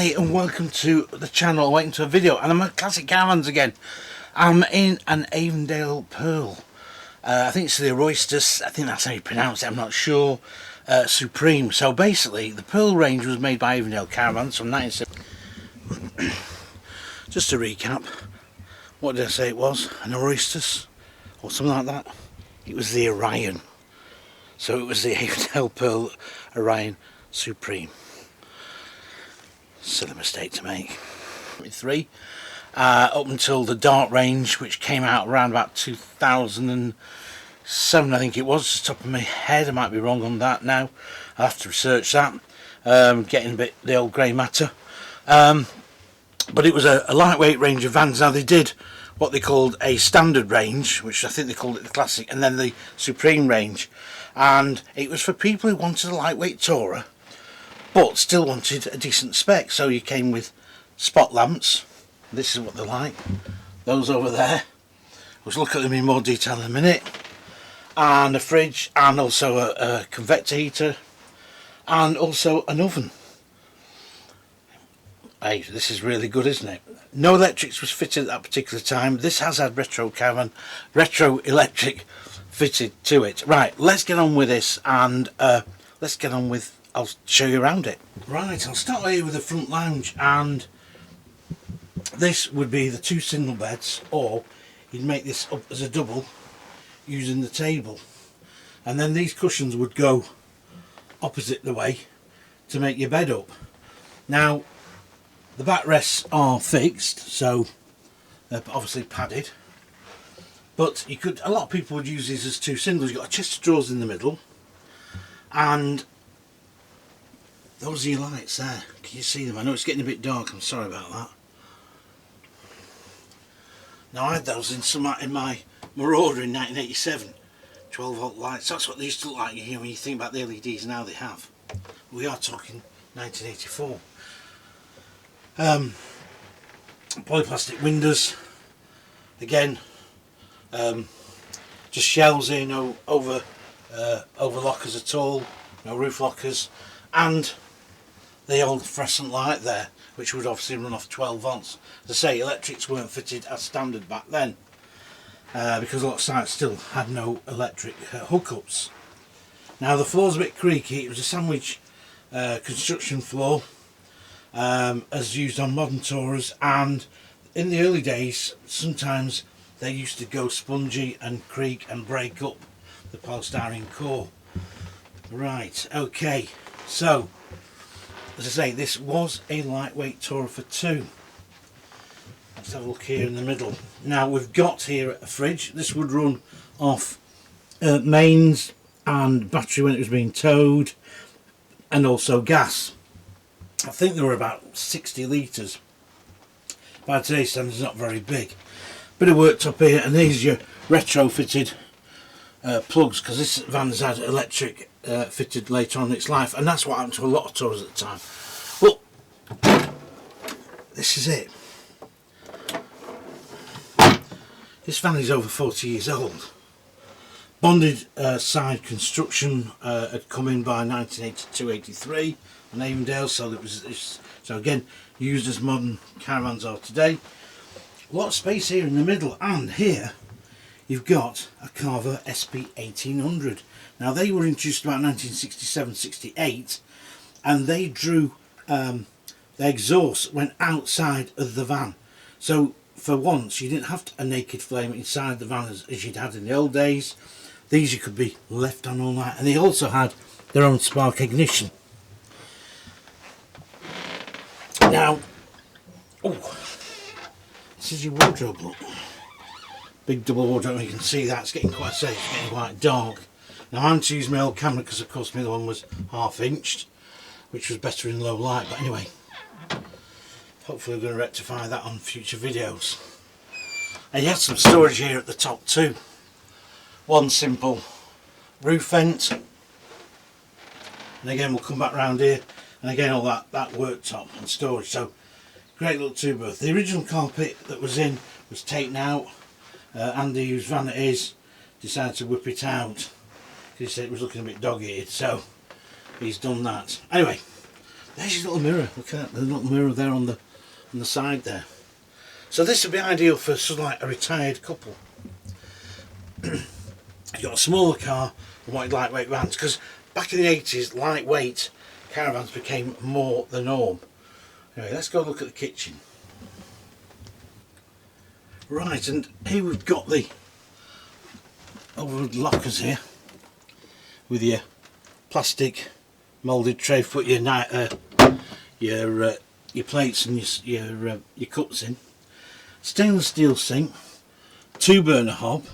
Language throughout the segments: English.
Hi and welcome to the channel, waiting to a video, and I'm at Classic Caravans again. I'm in an Avondale Perle, I think it's the Roysters, I think that's how you pronounce it, I'm not sure, Supreme. So basically the Perle range was made by Avondale Caravans from 1970. Just to recap, what did I say it was? An Roysters or something like that? It was the Orion. So it was the Avondale Perle Orion Supreme. Silly mistake to make. Three up until the dark range, which came out around about 2007, I think it was, off the top of my head. I might be wrong on that now, I'll have to research that. Getting a bit the old grey matter, but it was a lightweight range of vans. Now they did what they called a standard range, which I think they called it the Classic, and then the Supreme range, and it was for people who wanted a lightweight tourer but still wanted a decent spec. So you came with spot lamps, this is what they're like, those over there, we'll look at them in more detail in a minute, and a fridge, and also a convector heater, and also an oven. Hey, this is really good, isn't it? No electrics was fitted at that particular time. This has had retro electric fitted to it. Right, let's get on with this, and I'll show you around it. Right, I'll start here with the front lounge, and this would be the two single beds, or you'd make this up as a double using the table, and then these cushions would go opposite the way to make your bed up. Now the backrests are fixed, so they're obviously padded, but you could, a lot of people would use these as two singles. You've got a chest of drawers in the middle, and those are your lights there. Can you see them? I know it's getting a bit dark, I'm sorry about that. Now I had those in my Marauder in 1987, 12 volt lights. That's what they used to look like here when you think about the LEDs now they have. We are talking 1984. Polyplastic windows, again, just shelves here, no over lockers at all, no roof lockers, and the old fluorescent light there, which would obviously run off 12 volts. As I say, electrics weren't fitted as standard back then, because a lot of sites still had no electric hookups. Now the floor's a bit creaky. It was a sandwich construction floor, as used on modern tourers, and in the early days sometimes they used to go spongy and creak and break up the polystyrene core. Right, okay, so as I say, this was a lightweight tourer for two. Let's have a look here in the middle. Now we've got here a fridge. This would run off mains and battery when it was being towed, and also gas. I think there were about 60 litres. By today's standards, not very big. Bit of worktop here, and these are your retrofitted plugs, because this van's had electric fitted later on in its life, and that's what happened to a lot of tourers at the time. Well, this is it. This van is over 40 years old. Bonded side construction had come in by 1982-83 on Avondale, so it was so again used as modern caravans are today. A lot of space here in the middle, and here you've got a Carver SP 1800. Now they were introduced about 1967-68, and they drew the exhaust went outside of the van, so for once you didn't have a naked flame inside the van as you'd had in the old days. These you could be left on all night, and they also had their own spark ignition. Now, oh, this is your wardrobe, look. Big double wardrobe, you can see that, it's getting quite safe, it's getting quite dark. Now I'm to use my old camera because of course my other one was half-inched, which was better in low light, but anyway, hopefully we're going to rectify that on future videos. And you have some storage here at the top too. One simple roof vent, and again we'll come back round here, and again all that worktop and storage. So great little two berth. The original carpet that was in was taken out. Andy, whose van it is, decided to whip it out. He said it was looking a bit dog-eared, so he's done that. Anyway, There's your little mirror. Look at that, the little mirror there on the side there. So this would be ideal for sort of like a retired couple. You've got a smaller car and wanted lightweight vans, because back in the 80s lightweight caravans became more the norm. Anyway, let's go look at the kitchen. Right, and here we've got the overwood lockers here with your plastic moulded tray to put your plates and your cups in. Stainless steel sink, 2-burner hob,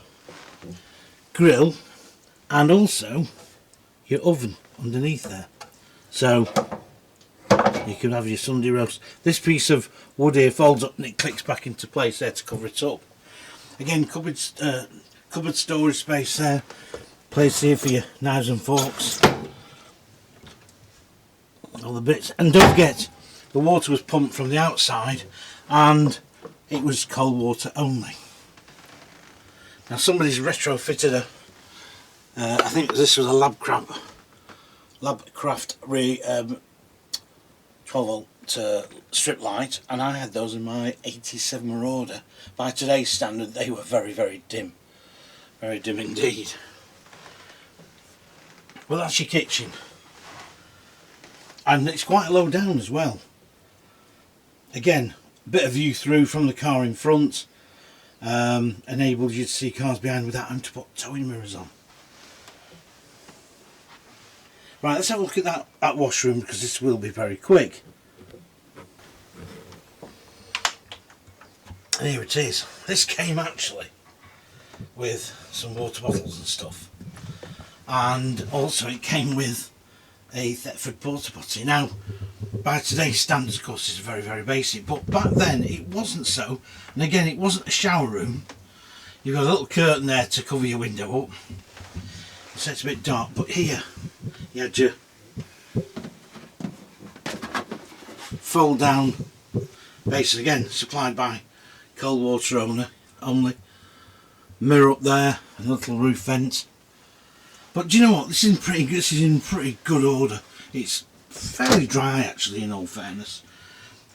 grill, and also your oven underneath there. So you can have your Sunday roast. This piece of wood here folds up and it clicks back into place there to cover it up. Again, cupboard storage space there. Place here for your knives and forks. All the bits. And don't forget, the water was pumped from the outside and it was cold water only. Now somebody's retrofitted I think this was a Labcraft 12 volt strip light, and I had those in my 87 Marauder. By today's standard they were very, very dim. Very dim indeed. Well, that's your kitchen. And it's quite low down as well. Again, a bit of view through from the car in front. Enables you to see cars behind without having to put towing mirrors on. Right, let's have a look at that washroom, because this will be very quick. And here it is. This came actually with some water bottles and stuff, and also it came with a Thetford porta potty. Now, by today's standards, of course, it's very, very basic, but back then it wasn't so. And again, it wasn't a shower room. You've got a little curtain there to cover your window up, so it's a bit dark. But here you had your fold down basin, again supplied by cold water only. Mirror up there and a little roof vent. But do you know what? This is in pretty good order. It's fairly dry actually, in all fairness.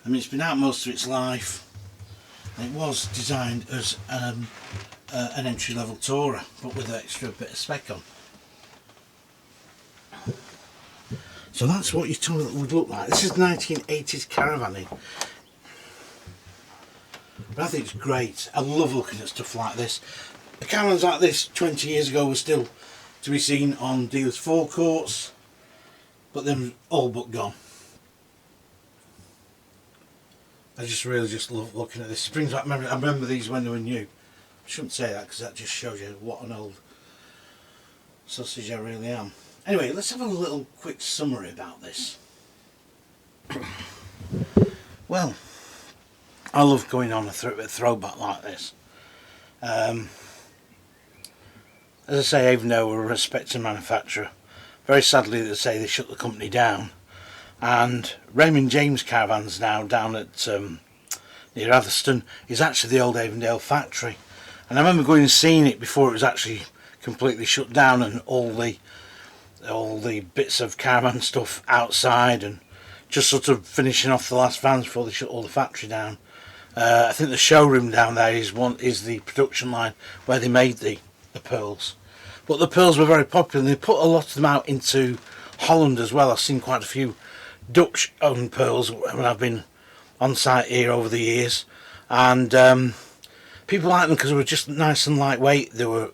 I mean, it's been out most of its life. And it was designed as an entry-level tourer, but with an extra bit of spec on. So that's what your toilet would look like. This is 1980s caravanning. But I think it's great. I love looking at stuff like this. The caravans like this 20 years ago were still to be seen on dealers' forecourts, but they're all but gone. I really just love looking at this. It brings back memories. I remember these when they were new. I shouldn't say that, because that just shows you what an old sausage I really am. Anyway, let's have a little quick summary about this. Well, I love going on a throwback like this. As I say, even though we're a respected manufacturer, very sadly they say they shut the company down, and Raymond James Caravans now down at near Atherstone is actually the old Avondale factory. And I remember going and seeing it before it was actually completely shut down, and all the bits of caravan stuff outside, and just sort of finishing off the last vans before they shut all the factory down. I think the showroom down there is the production line where they made the pearls. But the pearls were very popular, and they put a lot of them out into Holland as well. I've seen quite a few Dutch owned pearls when I've been on site here over the years, and people like them because they were just nice and lightweight. They were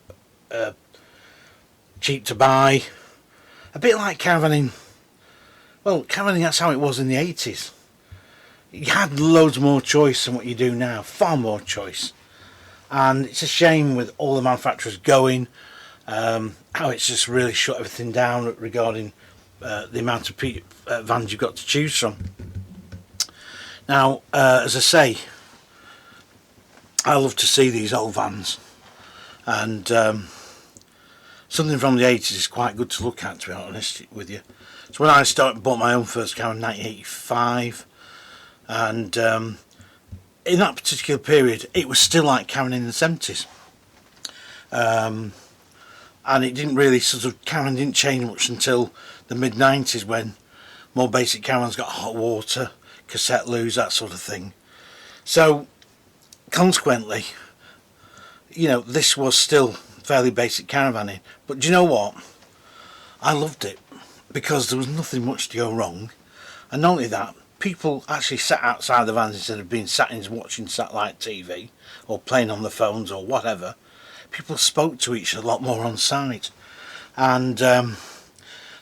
cheap to buy, a bit like caravanning. Well, caravanning, that's how it was in the 80s. You had loads more choice than what you do now, far more choice. And it's a shame with all the manufacturers going, how it's just really shut everything down regarding the amount of vans you've got to choose from. Now, as I say, I love to see these old vans, and something from the 80s is quite good to look at, to be honest with you. So when I bought my own first car in 1985, and in that particular period it was still like caravan in the 70s, and it didn't really caravan didn't change much until the mid 90s when more basic caravans got hot water, cassette loos, that sort of thing. So consequently, you know, this was still fairly basic caravanning. But do you know what? I loved it because there was nothing much to go wrong, and not only that, people actually sat outside the vans instead of being sat in watching satellite TV or playing on the phones or whatever. People spoke to each other a lot more on site, and there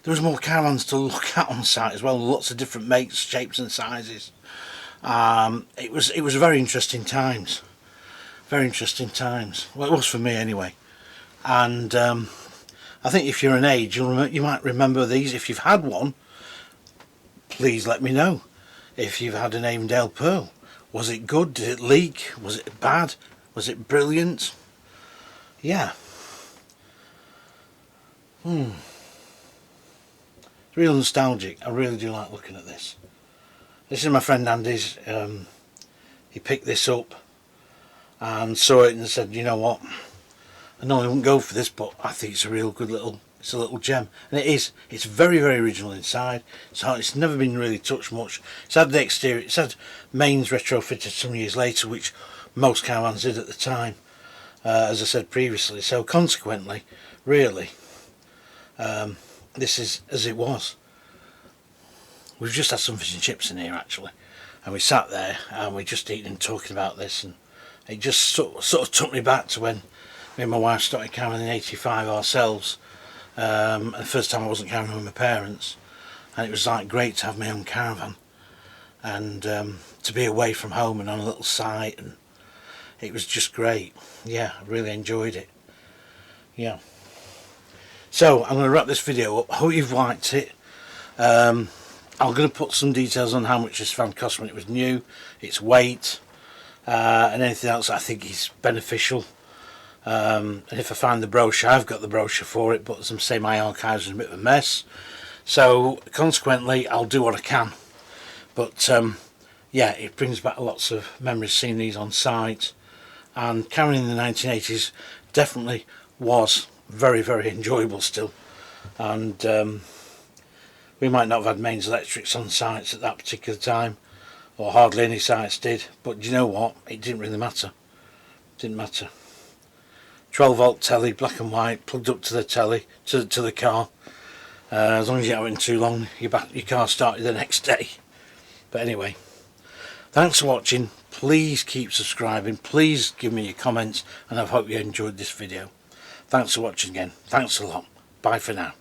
was more caravans to look at on site as well. Lots of different makes, shapes and sizes. It was very interesting times. Very interesting times. Well, it was for me anyway. And I think if you're an age, you might remember these. If you've had one, please let me know. If you've had an Avondale Pearl, was it good? Did it leak? Was it bad? Was it brilliant? Yeah. It's real nostalgic. I really do like looking at this. This is my friend Andy's. He picked this up and saw it and said, you know what, I know I wouldn't go for this, but I think it's a real good little, it's a little gem. And it is. It's very, very original inside. So it's never been really touched much. It's had the exterior, it's had mains retrofitted some years later, which most caravans did at the time, as I said previously. So consequently, really, this is as it was. We've just had some fish and chips in here actually, and we sat there and we just eating and talking about this, and it just sort of took me back to when me and my wife started caravanning in '85 ourselves, and the first time I wasn't caravanning with my parents, and it was like great to have my own caravan and to be away from home and on a little site, and it was just great. Yeah, I really enjoyed it. Yeah. So I'm going to wrap this video up. Hope you've liked it. I'm going to put some details on how much this van cost when it was new, its weight, and anything else I think is beneficial. And if I find the brochure, I've got the brochure for it, but as I say, my archives are a bit of a mess. So consequently, I'll do what I can. But yeah, it brings back lots of memories seeing these on site. And caravanning in the 1980s definitely was very, very enjoyable still. And we might not have had mains electrics on sites at that particular time, or hardly any sites did, but you know what, it didn't really matter. It didn't matter. 12 volt telly, black and white, plugged up to the telly, to the car. As long as you haven't been too long, your car started the next day. But anyway, thanks for watching. Please keep subscribing, please give me your comments, and I hope you enjoyed this video. Thanks for watching again. Thanks a lot. Bye for now.